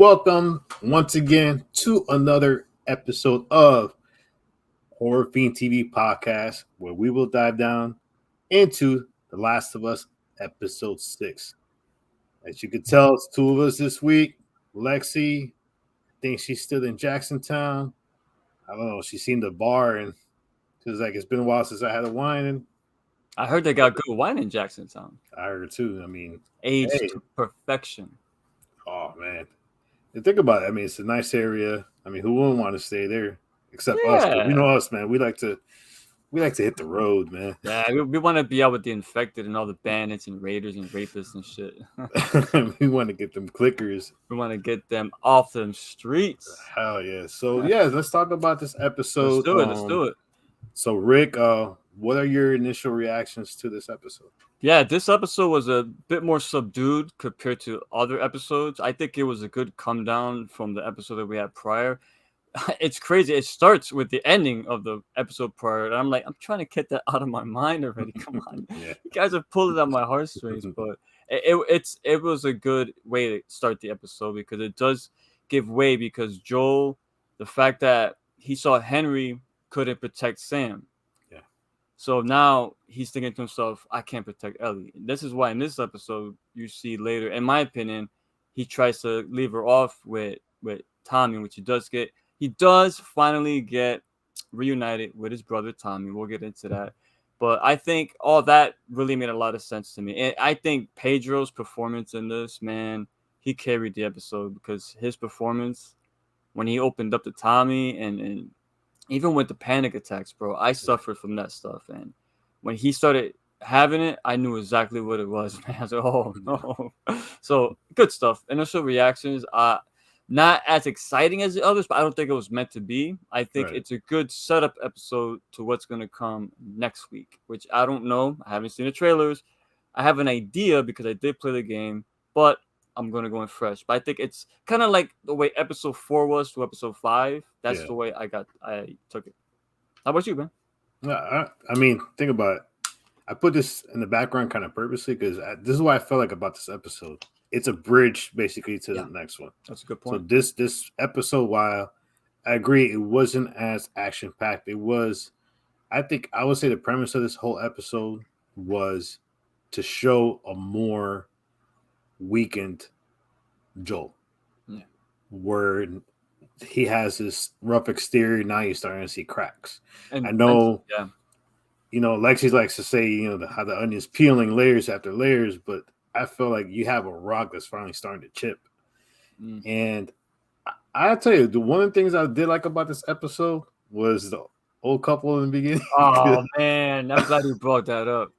Welcome once again to another episode of Horror Fiend TV podcast, where we will dive down into The Last of Us episode 6. As you can tell, it's two of us this week. Lexi, I think she's still in Jacksontown. I don't know. She's seen the bar and she was like, it's been a while since I had a wine. And I heard they got good wine in Jacksontown. I heard too. I mean, aged to perfection. Oh man. And think about it. I mean, it's a nice area. I mean, who wouldn't want to stay there except us? But you know us, man. We like to hit the road, man. Yeah, we want to be out with the infected and all the bandits and raiders and rapists and shit. We want to get them clickers. We want to get them off them streets. Hell yeah. So let's talk about this episode. Let's do it. So Rick, what are your initial reactions to this episode? Yeah, this episode was a bit more subdued compared to other episodes. I think it was a good come down from the episode that we had prior. It's crazy. It starts with the ending of the episode prior. And I'm like, I'm trying to get that out of my mind already. Come on. Yeah. You guys have pulled it on my heartstrings. But it was a good way to start the episode because it does give way because Joel, the fact that he saw Henry couldn't protect Sam. So now he's thinking to himself, I can't protect Ellie. This is why in this episode, you see later, in my opinion, he tries to leave her off with Tommy, which he does get. He does finally get reunited with his brother, Tommy. We'll get into that. But I think all that really made a lot of sense to me. And I think Pedro's performance in this, man, he carried the episode because his performance, when he opened up to Tommy and even with the panic attacks, bro, I suffered from that stuff. And when he started having it, I knew exactly what it was, man. I was like, oh, no. So, good stuff. Initial reactions, not as exciting as the others, but I don't think it was meant to be. I think it's a good setup episode to what's going to come next week, which I don't know. I haven't seen the trailers. I have an idea because I did play the game, but I'm going to go in fresh. But I think it's kind of like the way episode 4 was to episode 5. That's the way I took it. How about you, man? I mean, think about it. I put this in the background kind of purposely because this is what I felt like about this episode. It's a bridge basically to the next one. That's a good point. So this episode, while I agree it wasn't as action-packed, it was, I think I would say the premise of this whole episode was to show a more weakened Joel, where he has this rough exterior. Now you're starting to see cracks. And I know, Lexi likes to say, how the onion's peeling layers after layers, but I feel like you have a rock that's finally starting to chip. And I tell you, one of the things I did like about this episode was the old couple in the beginning. Oh man, I'm glad you brought that up.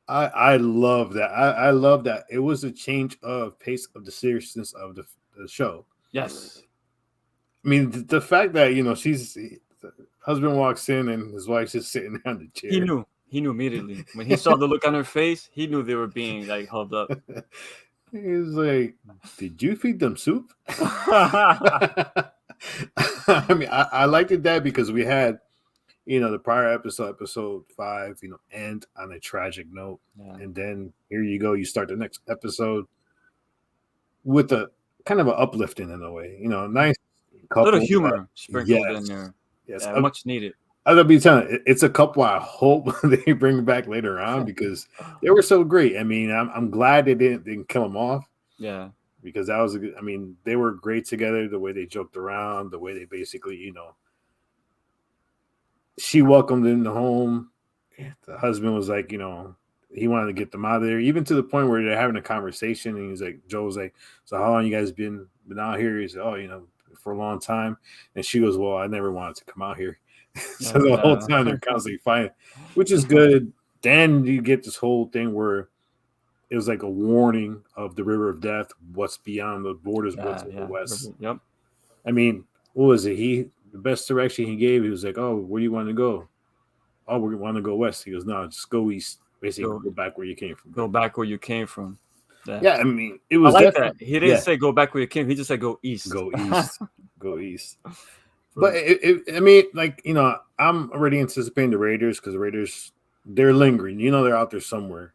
I love that. I love that. It was a change of pace of the seriousness of the show. Yes. I mean, the fact that, the husband walks in and his wife's just sitting on the chair. He knew immediately. When he saw the look on her face, he knew they were being like held up. He was like, did you feed them soup? I mean, I liked it that because we had, the prior episode 5, end on a tragic note. Yeah. And then here you go. You start the next episode with a kind of an uplifting in a way, nice couple. A little humor sprinkled in there. Yes. Yeah, much needed. I'll be telling you, it's a couple I hope they bring back later on because they were so great. I mean, I'm glad they didn't kill them off. Yeah. Because that was they were great together, the way they joked around, the way they basically, she welcomed him to home. The husband was like, he wanted to get them out of there, even to the point where they're having a conversation. And he's like, Joel's like, so how long you guys been out here? He said, oh, for a long time. And she goes, well, I never wanted to come out here. So the whole time they're constantly fighting, which is good. Then you get this whole thing where it was like a warning of the river of death, what's beyond the borders, what's in the west. Yep. I mean, what was it? The best direction he gave, he was like, oh, where do you want to go? Oh, we want to go west. He goes, no, just go east. Basically, go back where you came from. Go back where you came from. Yeah, I mean, it was like that. He didn't say go back where you came. He just said go east. Go east. Go east. But I'm already anticipating the Raiders because the Raiders, they're lingering. They're out there somewhere.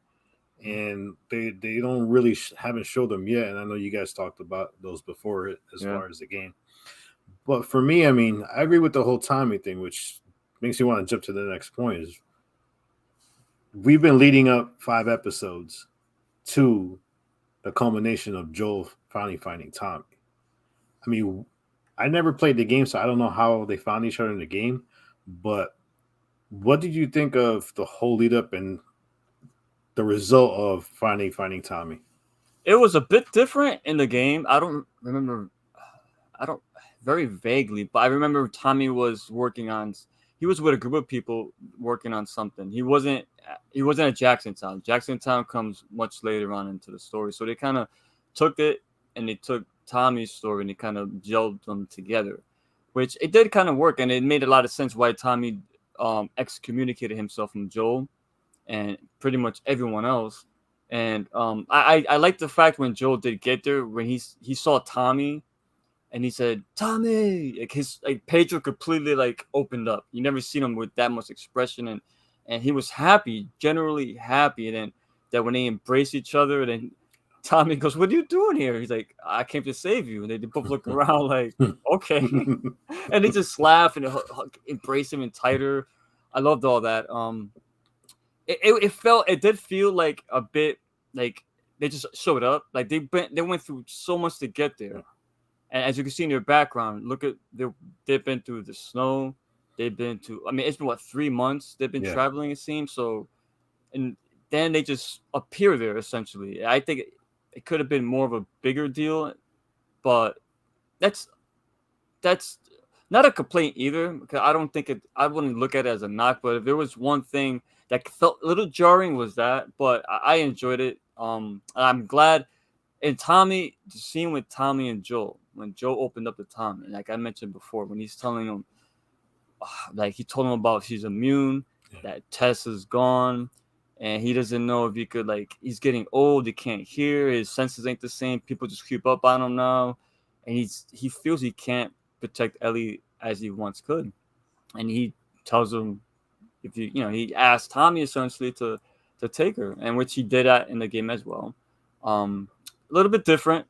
and they don't really haven't showed them yet. And I know you guys talked about those before as Yeah. far as the game. But for me, I mean, I agree with the whole Tommy thing, which makes me want to jump to the next point. Is we've been leading up 5 episodes to the culmination of Joel finally finding Tommy. I mean, I never played the game, so I don't know how they found each other in the game. But what did you think of the whole lead up and the result of finally finding Tommy? It was a bit different in the game. I don't remember. I don't very vaguely, but I remember Tommy was working on. He was with a group of people working on something. He wasn't. He wasn't at Jacksontown. Jacksontown comes much later on into the story, so they kind of took it and they took Tommy's story and they kind of gelled them together, which it did kind of work, and it made a lot of sense why Tommy excommunicated himself from Joel and pretty much everyone else. And I like the fact when Joel did get there, when he saw Tommy and he said, Tommy, like his Pedro completely like opened up. You never seen him with that much expression, and he was happy, generally happy. And then that when they embrace each other, then Tommy goes, "What are you doing here?" He's like, "I came to save you." And they both look around like, "Okay," and they just laugh and embrace him and tighter. I loved all that. It did feel like a bit like they just showed up. Like they went through so much to get there. And as you can see in your background, look at they've been through the snow. They've been to. I mean, it's been 3 months they've been traveling. It seems so, and then they just appear there essentially. I think it could have been more of a bigger deal, but that's not a complaint either. Because I don't think it. I wouldn't look at it as a knock. But if there was one thing that felt a little jarring, was that. But I enjoyed it. I'm glad. And Tommy, the scene with Tommy and Joel, when Joel opened up to Tommy, like I mentioned before, when he's telling him, like he told him about she's immune, that Tess is gone, and he doesn't know if he could, like, he's getting old, he can't hear, his senses ain't the same, people just creep up on him now, and he feels he can't protect Ellie as he once could, and he tells him if he asked Tommy essentially to take her, and which he did that in the game as well. A little bit different,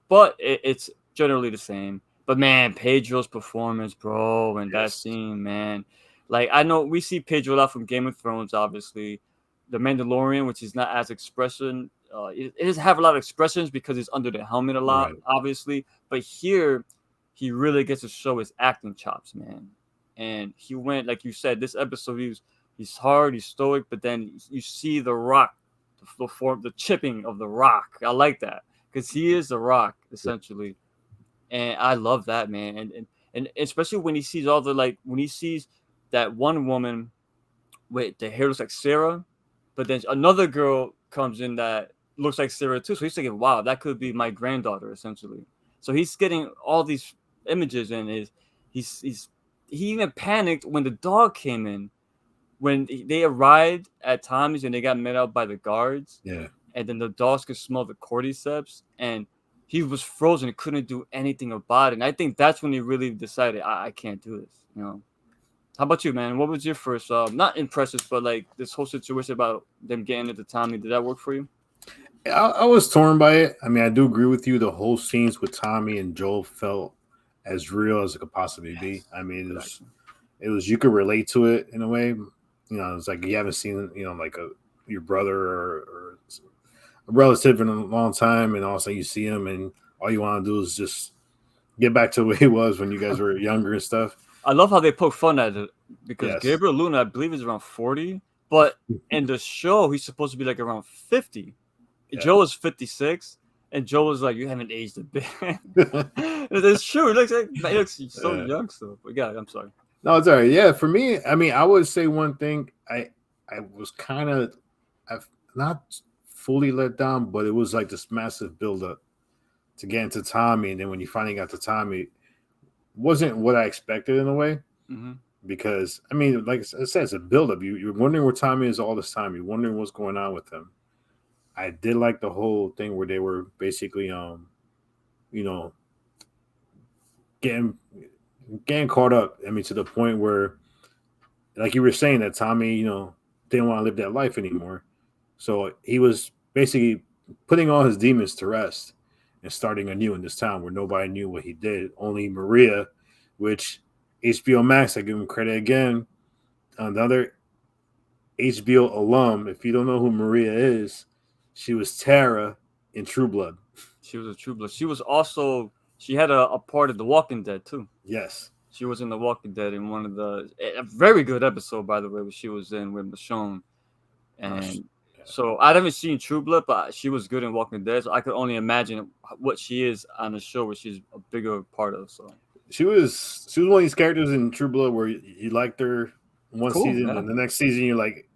but it's generally the same. But man, Pedro's performance, bro, and that scene, man. Like I know we see Pedro a lot from Game of Thrones, obviously, the Mandalorian, which is not as expression. It doesn't have a lot of expressions because it's under the helmet a lot, obviously. But here, he really gets to show his acting chops, man. And he went, like you said, this episode he's hard, he's stoic, but then you see the rock, the chipping of the rock. I like that because he is the rock essentially, and I love that, man. And especially when he sees all the when he sees that one woman with the hair looks like Sarah, but then another girl comes in that looks like Sarah too. So he's thinking, wow, that could be my granddaughter essentially. So he's getting all these images, and he even panicked when the dog came in. When they arrived at Tommy's and they got met out by the guards, and then the dogs could smell the cordyceps, and he was frozen and couldn't do anything about it. And I think that's when he really decided, I can't do this. How about you, man? What was your first, not impressions, but like this whole situation about them getting into Tommy? Did that work for you? I was torn by it. I mean, I do agree with you. The whole scenes with Tommy and Joel felt as real as it could possibly be. I mean, it was you could relate to it in a way. It's like you haven't seen, like your brother or a relative in a long time, and all of a sudden you see him, and all you want to do is just get back to the way it was when you guys were younger and stuff. I love how they poke fun at it because Gabriel Luna, I believe, is around 40, but in the show he's supposed to be like around 50. Joe is 56, and Joe was like, "You haven't aged a bit." It's true. He looks so young still. But yeah, I'm sorry. No, it's all right. Yeah, for me, I mean, I would say one thing. I was kind of, I've not fully let down, but it was like this massive buildup to get into Tommy, and then when you finally got to Tommy, wasn't what I expected in a way. Mm-hmm. Because I mean, like I said, it's a buildup. You're wondering where Tommy is all this time. You're wondering what's going on with him. I did like the whole thing where they were basically, getting caught up. I mean, to the point where, like you were saying, that Tommy, didn't want to live that life anymore. So he was basically putting all his demons to rest and starting anew in this town where nobody knew what he did. Only Maria, which HBO Max, I give him credit again. Another HBO alum. If you don't know who Maria is, she was Tara in True Blood. She was a true blood. She was also she had a part of The Walking Dead too. Yes. She was in The Walking Dead in one of a very good episode, by the way, where she was in with Michonne. And so I haven't seen True Blood, but she was good in Walking Dead. So I could only imagine what she is on the show, where she's a bigger part of. So she was one of these characters in True Blood where you liked her one cool, season, yeah. and the next season you're like,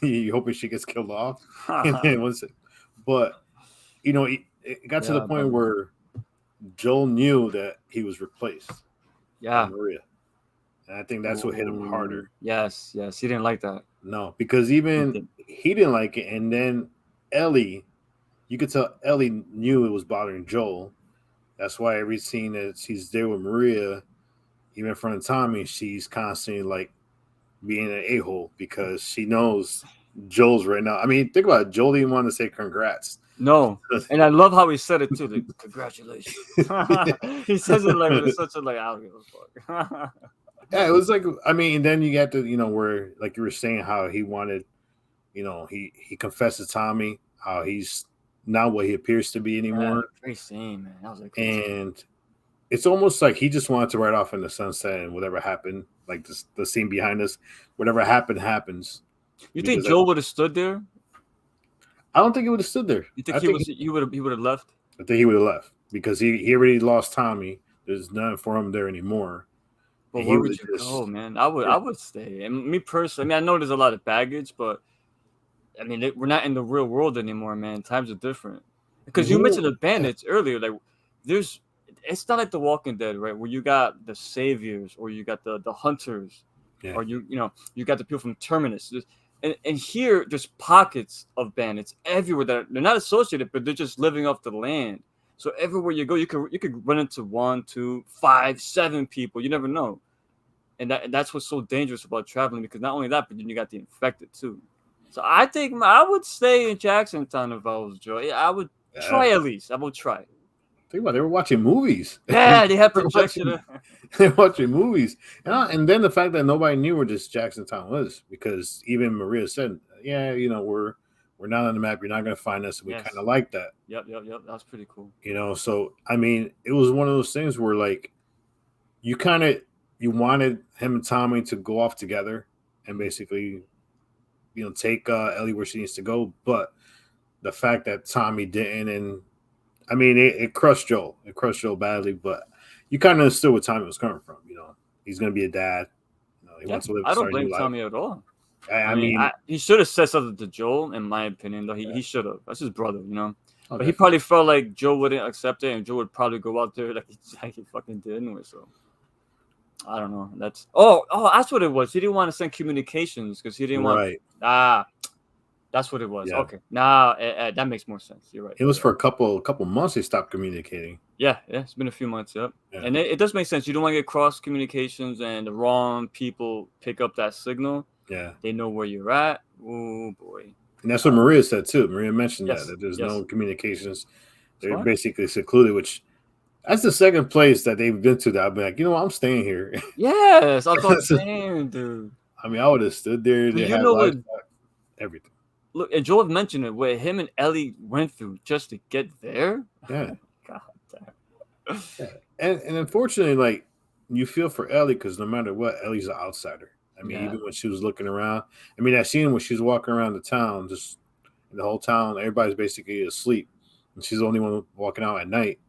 you hoping she gets killed off. But you know, it got to the point where Joel knew that he was replaced. Yeah, Maria, and I think that's what hit him harder. Yes, he didn't like that. No, because even he didn't like it, and then Ellie, you could tell Ellie knew it was bothering Joel. That's why every scene that she's there with Maria, even in front of Tommy, she's constantly like being an a-hole because she knows Joel's right now. I mean, think about it. Joel didn't want to say congrats. No, and I love how he said it too. Like, congratulations. He says it like with such a like, I don't give a fuck. Yeah, it was like, I mean, and then you got to, where like you were saying how he wanted, he confessed to Tommy how he's not what he appears to be anymore. Yeah, great scene, man. That was a great scene. It's almost like he just wanted to ride off in the sunset and whatever happened, like the scene behind us, whatever happened happens. You think Joel would have stood there? I don't think he would have stood there. You think he would have left? I think he would have left because he already lost Tommy. There's nothing for him there anymore. But where would you go, man? I would stay. And me personally, I know there's a lot of baggage, but I mean, we're not in the real world anymore, man. Times are different. Because you mentioned the bandits earlier, like it's not like The Walking Dead, right? Where you got the saviors, or you got the hunters, or you got the people from Terminus. And here, there's pockets of bandits everywhere that they're not associated, but they're just living off the land. So everywhere you go, you could run into 1, 2, 5, 7 people. You never know, and that's what's so dangerous about traveling. Because not only that, but then you got the infected too. So I think I would stay in Jacksontown if I was Joe. I would try at least. I would try. Think about it, they were watching movies. Yeah, they had projection. They're watching movies, and then the fact that nobody knew where this Jacksontown was, because even Maria said, "Yeah, we're not on the map. You're not going to find us." And we kind of like that. Yep. That was pretty cool. So I mean, it was one of those things where like you wanted him and Tommy to go off together and basically, take Ellie where she needs to go, but the fact that Tommy didn't, and I mean, it crushed Joel. It crushed Joel badly, but you kind of understood where Tommy was coming from. He's going to be a dad. He wants to live. I don't blame Tommy at all. I mean, he should have said something to Joel, in my opinion. Though he should have. That's his brother, Oh, but he probably felt like Joe wouldn't accept it, and Joe would probably go out there like he fucking did anyway. So I don't know. That's that's what it was. He didn't want to send communications because he didn't want. That's what it was. Yeah. Okay, now that makes more sense. You're right. It was for a couple months they stopped communicating. Yeah, it's been a few months. Yep. Yeah. And it does make sense. You don't want to get cross communications and the wrong people pick up that signal. Yeah, they know where you're at. Oh boy. And that's what Maria said too. Maria mentioned that there's no communications. They're basically secluded, which that's the second place that they've been to that I've been like, I'm staying here. Yes, that's what I'm saying, dude. I mean, I would have stood there. They had everything. Look, and Joel mentioned it, what him and Ellie went through just to get there. Yeah. God damn. Yeah. And unfortunately, like, you feel for Ellie because no matter what, Ellie's an outsider. I mean, even when she was looking around, I mean, that scene when she's walking around the town, just the whole town, everybody's basically asleep, and she's the only one walking out at night.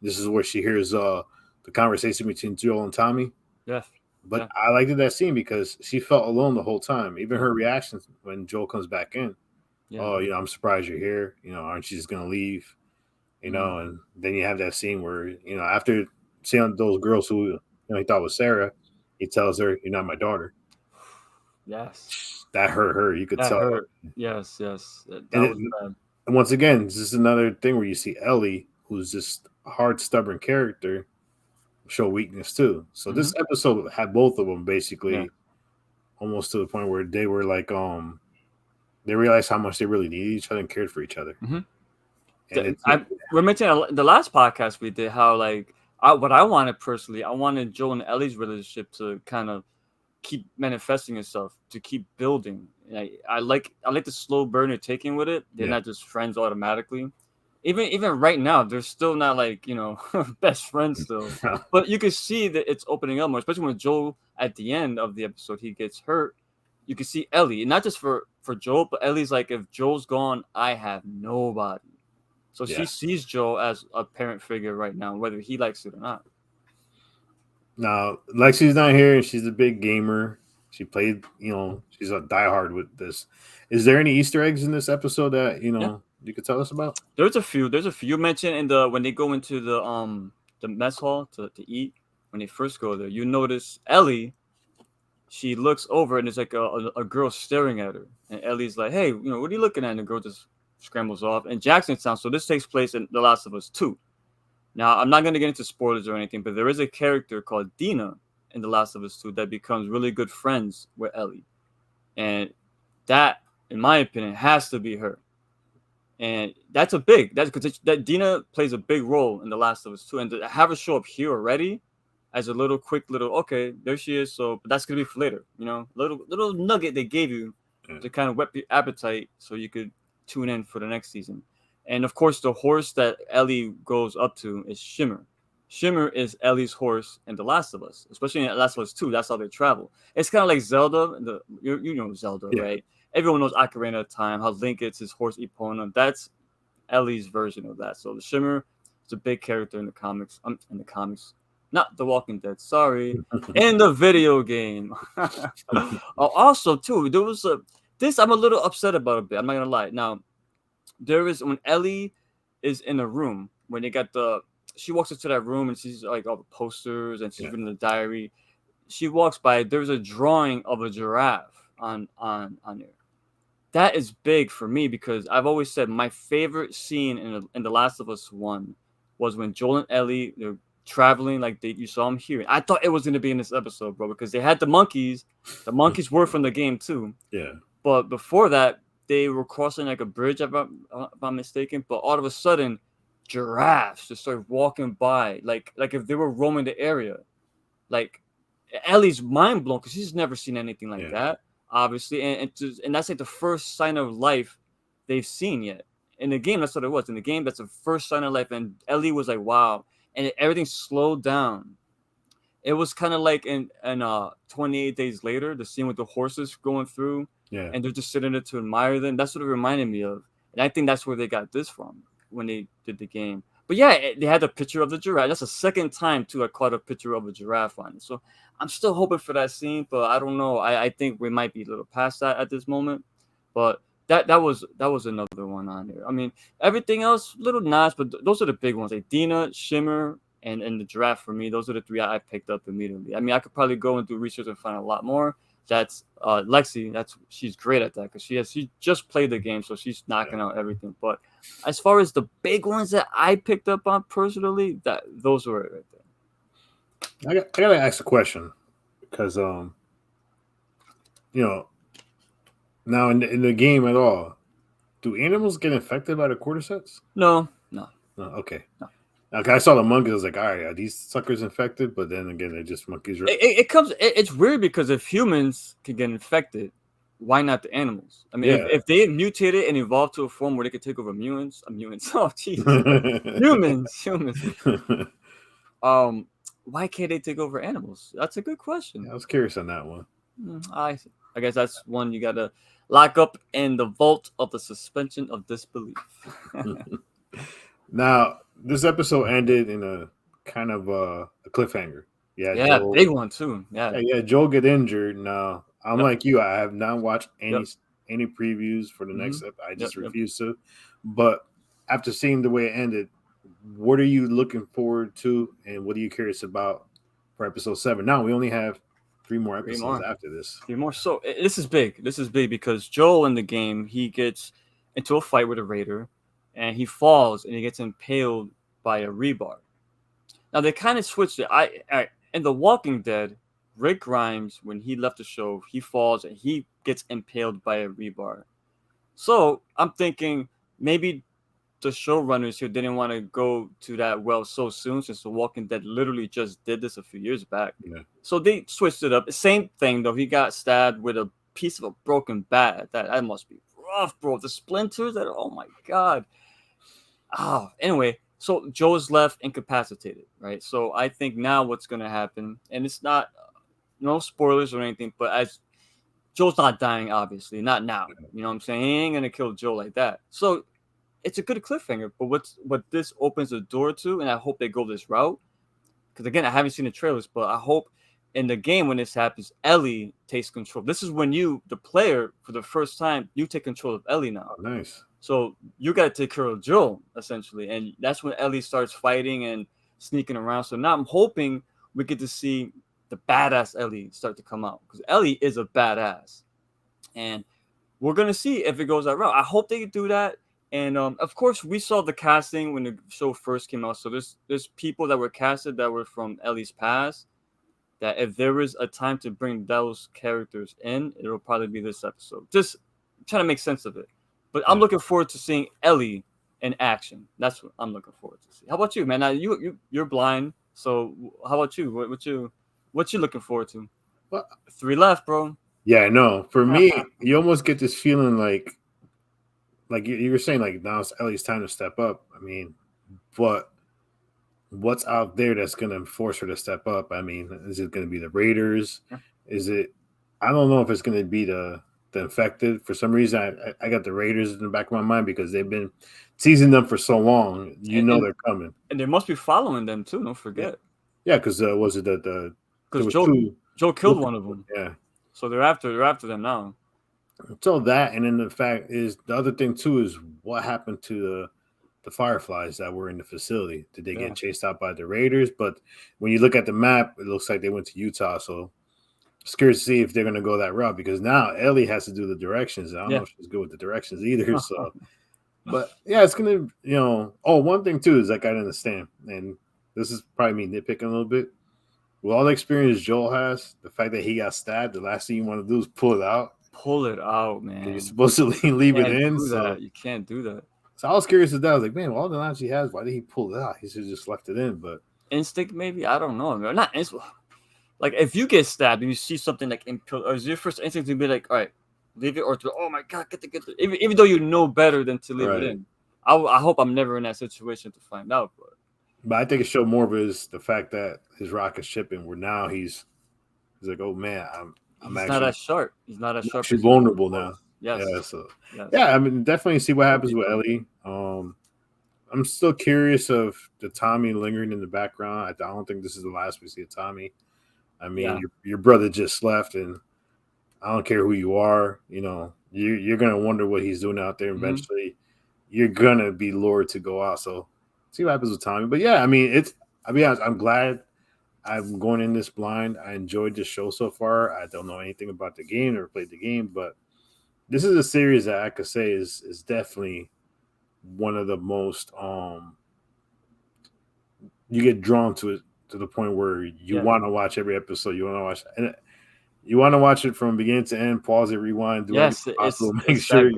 This is where she hears the conversation between Joel and Tommy. Yeah. But I liked that scene because she felt alone the whole time. Even her reactions when Joel comes back in. Yeah. Oh, I'm surprised you're here. Aren't you just gonna leave? And then you have that scene where after seeing those girls who he thought was Sarah, he tells her, "You're not my daughter." Yes, that hurt her. You could tell. Hurt. Yes. That was bad. And once again, this is another thing where you see Ellie, who's just a hard, stubborn character, show weakness too. So this episode had both of them basically almost to the point where they were like they realized how much they really needed each other and cared for each other. Mm-hmm. And we mentioned the last podcast we did how like what I wanted personally, I wanted Joel and Ellie's relationship to kind of keep manifesting itself, to keep building. I like the slow burn they're taking with it. They're not just friends automatically. Even right now, they're still not like, best friends still. But you can see that it's opening up more, especially when Joel at the end of the episode he gets hurt. You can see Ellie, not just for Joel, but Ellie's like, if Joel's gone, I have nobody. So she sees Joel as a parent figure right now, whether he likes it or not. Now, Lexi's not here, and she's a big gamer. She played, she's a diehard with this. Is there any Easter eggs in this episode that you could tell us about? There's a few. You mentioned when they go into the mess hall to eat. When they first go there, you notice Ellie. She looks over and there's like a girl staring at her, and Ellie's like, "Hey, what are you looking at?" And the girl just scrambles off. And Jacksontown. So this takes place in The Last of Us 2. Now, I'm not going to get into spoilers or anything, but there is a character called Dina in The Last of Us 2 that becomes really good friends with Ellie. And that, in my opinion, has to be her. And that's because that Dina plays a big role in The Last of Us 2. And to have her show up here already as a quick little, okay, there she is. So, but that's going to be for later, little nugget they gave you to kind of whet your appetite so you could tune in for the next season. And of course, the horse that Ellie goes up to is Shimmer. Shimmer is Ellie's horse in The Last of Us, especially in The Last of Us 2. That's how they travel. It's kind of like Zelda. You know Zelda, right? Everyone knows Ocarina of Time, how Link gets his horse Epona. That's Ellie's version of that. So the Shimmer is a big character in the comics. Not The Walking Dead. Sorry, in the video game. Also, too, there was this I'm a little upset about a bit. I'm not gonna lie. Now, there is when Ellie is in a room when they got she walks into that room and sees like all the posters and she's reading the diary. She walks by. There's a drawing of a giraffe on there. That is big for me because I've always said my favorite scene in The Last of Us 1 was when Joel and Ellie they're traveling like you saw them here. I thought it was going to be in this episode, bro, because they had the monkeys. The monkeys were from the game too. Yeah. But before that, they were crossing like a bridge, if I'm mistaken. But all of a sudden, giraffes just started walking by, like if they were roaming the area. Like Ellie's mind blown because she's never seen anything like that, obviously, and that's like the first sign of life they've seen yet. In the game, that's what it was. In the game, that's the first sign of life, and Ellie was like, "Wow!" And everything slowed down. It was kind of like in 28 Days Later, the scene with the horses going through. Yeah. And they're just sitting there to admire them. That's what it reminded me of. And I think that's where they got this from when they did the game. But yeah, they had a picture of the giraffe. That's the second time, too, I caught a picture of a giraffe on it. So I'm still hoping for that scene, but I don't know. I think we might be a little past that at this moment. But that was another one on there. I mean, everything else, little nods, but those are the big ones. Like Dina, Shimmer, and the giraffe for me. Those are the three I picked up immediately. I mean, I could probably go and do research and find a lot more. That's Lexi. She's great at that because she just played the game, so she's knocking out everything. But as far as the big ones that I picked up on personally, those were it right there. I gotta ask a question because now in the game at all, do animals get infected by the cordyceps? No. Okay. No. Okay, I saw the monkeys. I was like, all right, are these suckers infected? But then again, they're just monkeys. It's weird because if humans can get infected, why not the animals? I mean, if they mutated and evolved to a form where they could take over mutants. Oh, Jesus. humans. Why can't they take over animals? That's a good question. Yeah, I was curious on that one. I guess that's one you gotta lock up in the vault of the suspension of disbelief. Now, this episode ended in a kind of a cliffhanger. Yeah, Joel, big one too. Yeah, Joel get injured. Now, I'm like you. I have not watched any previews for the next episode. I just refuse to. But after seeing the way it ended, what are you looking forward to, and what are you curious about for episode 7? Now, we only have 3 more episodes after this. 3 more. So this is big. This is big because Joel in the game, he gets into a fight with a raider. And he falls and he gets impaled by a rebar. Now they kind of switched it. In The Walking Dead, Rick Grimes, when he left the show, he falls and he gets impaled by a rebar. So I'm thinking maybe the showrunners here didn't want to go to that well so soon, since The Walking Dead literally just did this a few years back. Yeah. So they switched it up. Same thing though. He got stabbed with a piece of a broken bat. That must be rough, bro. The splinters. That, oh my god. Oh, anyway. So Joe's left incapacitated, right? So I think now what's gonna happen, and it's not no spoilers or anything, but as Joe's not dying, obviously, not now. You know what I'm saying? He ain't gonna kill Joe like that. So it's a good cliffhanger. But what this opens the door to, and I hope they go this route, because again, I haven't seen the trailers, but I hope in the game when this happens, Ellie takes control. This is when you, the player, for the first time, you take control of Ellie now. Oh, nice. So you got to take care of Joe essentially, and that's when Ellie starts fighting and sneaking around. So now I'm hoping we get to see the badass Ellie start to come out, because Ellie is a badass, and we're gonna see if it goes that route. I hope they do that. And of course, we saw the casting when the show first came out. So there's people that were casted that were from Ellie's past. That if there is a time to bring those characters in, it'll probably be this episode. Just trying to make sense of it. But I'm looking forward to seeing Ellie in action. That's what I'm looking forward to see. How about you, man? Now you're blind, so how about you? What you looking forward to? Well, 3 left, bro. yeah, I know. For me, you almost get this feeling like you were saying, like now it's Ellie's time to step up. I mean, but what's out there that's going to force her to step up? I mean, is it going to be the Raiders? Is it? I don't know if it's going to be the infected. For some reason, I got the Raiders in the back of my mind because they've been teasing them for so long. And they're coming, and they must be following them too. Don't forget. Yeah, because was it the because Joe killed one of them. Yeah, so they're after them now. So that, and then the fact is, the other thing too is what happened to the fireflies that were in the facility. Did they get chased out by the Raiders? But when you look at the map, it looks like they went to Utah. So scared to see if they're going to go that route, because now Ellie has to do the directions. I don't know if she's good with the directions either. So, but yeah, it's going to, one thing too is, like, I understand, and this is probably me nitpicking a little bit. With all the experience Joel has, the fact that he got stabbed, the last thing you want to do is pull it out. Pull it out, man. You're supposed to leave it in. So you can't do that. So I was curious as that. I was like, man, all the knowledge he has, why did he pull it out? He should have just left it in. But instinct, maybe, I don't know. Not instinct. Like, if you get stabbed and you see something like or is your first instinct to be like, all right, leave it, or to, oh my god, get the even though you know better than to leave it in. I hope I'm never in that situation to find out. But I think it showed more of the fact that his rocket's shipping, where now he's like, oh man, he's actually not as sharp. He's not as sharp. She's vulnerable now. Yes. Yeah. So yeah, I mean, definitely see what happens with Ellie. I'm still curious of the Tommy lingering in the background. I don't think this is the last we see of Tommy. I mean, your brother just left, and I don't care who you are. You're gonna wonder what he's doing out there. Eventually, you're gonna be lured to go out. So see what happens with Tommy. But yeah, I mean, I'll be honest, I'm glad I'm going in this blind. I enjoyed this show so far. I don't know anything about the game or played the game, but this is a series that I could say is definitely one of the most you get drawn to it, to the point where you want to watch every episode. You want to watch it from beginning to end, pause it, rewind, do everything possible, make sure.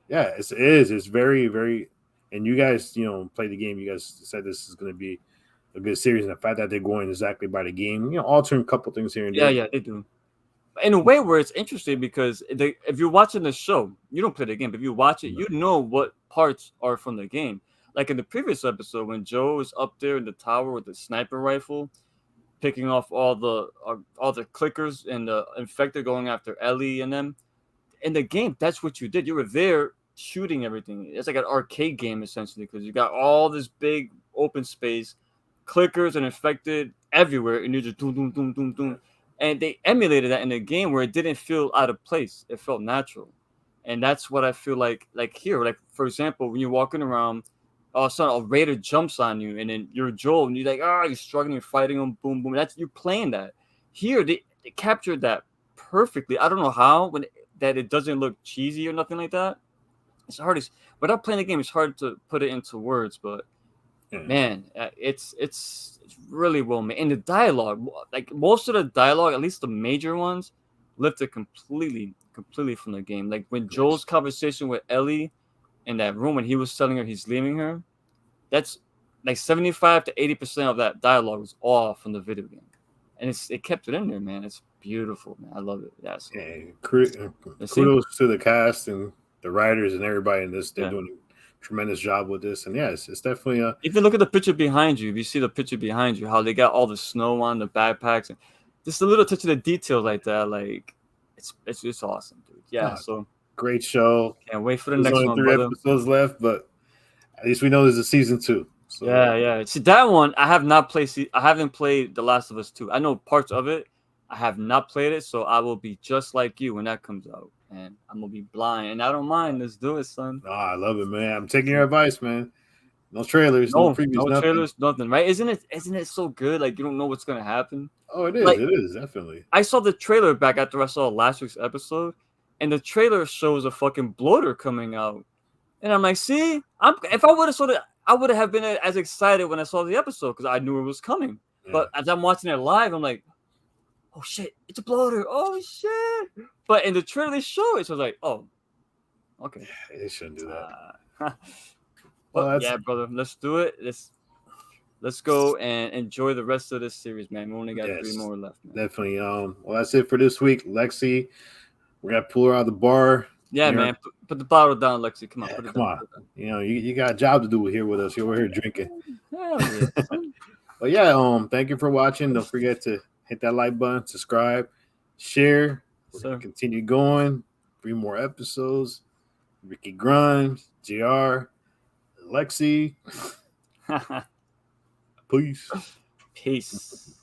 Yeah, it is. It's very, very. And you guys, play the game. You guys said this is going to be a good series, and the fact that they're going exactly by the game, altering a couple things here and there. Yeah, they do. In a way where it's interesting, because if you're watching the show, you don't play the game, but if you watch it, you know what parts are from the game. Like in the previous episode, when Joe is up there in the tower with the sniper rifle, picking off all the clickers and the infected going after Ellie and them. In the game, that's what you did. You were there shooting everything. It's like an arcade game, essentially, because you got all this big open space, clickers and infected everywhere, and you just doom, doom, doom, doom, doom. And they emulated that in the game where it didn't feel out of place. It felt natural. And that's what I feel like here. Like, for example, when you're walking around, all of a sudden a raider jumps on you, and then you're Joel, and you're like, you're struggling, you're fighting them, boom, boom. You're playing that. Here, they captured that perfectly. I don't know how, that it doesn't look cheesy or nothing like that. It's hard. Without playing the game, it's hard to put it into words, but man, it's really well made. And the dialogue, like most of the dialogue, at least the major ones, lifted completely from the game. Like when Joel's conversation with Ellie in that room when he was telling her he's leaving her, that's like 75 to 80% of that dialogue was all from the video game, and it kept it in there, man. It's beautiful, man. I love it. Yeah, so. Kudos to the cast and the writers and everybody in this. They're doing a tremendous job with this, and it's definitely a. If you look at the picture behind you, if you see the picture behind you, how they got all the snow on the backpacks, and just a little touch of the details like that, like it's just awesome, dude. Yeah, so great show. Can't wait for the next one. 3 episodes left, but at least we know there's a season 2. So. Yeah. See, that one I have not played. I haven't played The Last of Us 2. I know parts of it. I have not played it, so I will be just like you when that comes out, and I'm gonna be blind. And I don't mind. Let's do it, son. Oh, I love it, man. I'm taking your advice, man. No trailers, no previews, no trailers, nothing. Right? Isn't it so good? Like you don't know what's gonna happen. Oh, it is. Like, it is definitely. I saw the trailer back after I saw last week's episode, and the trailer shows a fucking bloater coming out, and I'm like, see, if I would have saw it, I would have been as excited when I saw the episode because I knew it was coming. Yeah. But as I'm watching it live, I'm like, oh shit, it's a bloater. Oh shit. But in the trailer they show it, so I was like, oh, okay. They shouldn't do that. But yeah, brother, let's do it. Let's go and enjoy the rest of this series, man. We only got 3 more left, man. Definitely. Well, that's it for this week. Lexi, we're gonna pull her out of the bar. Yeah, man. Put the bottle down, Lexi. Come on, put it down. You know, you got a job to do here with us. You're over here drinking. Hell yeah. But yeah, thank you for watching. Don't forget to hit that like button, subscribe, share. Continue going. 3 more episodes. Ricky Grimes, JR, Lexi. Peace.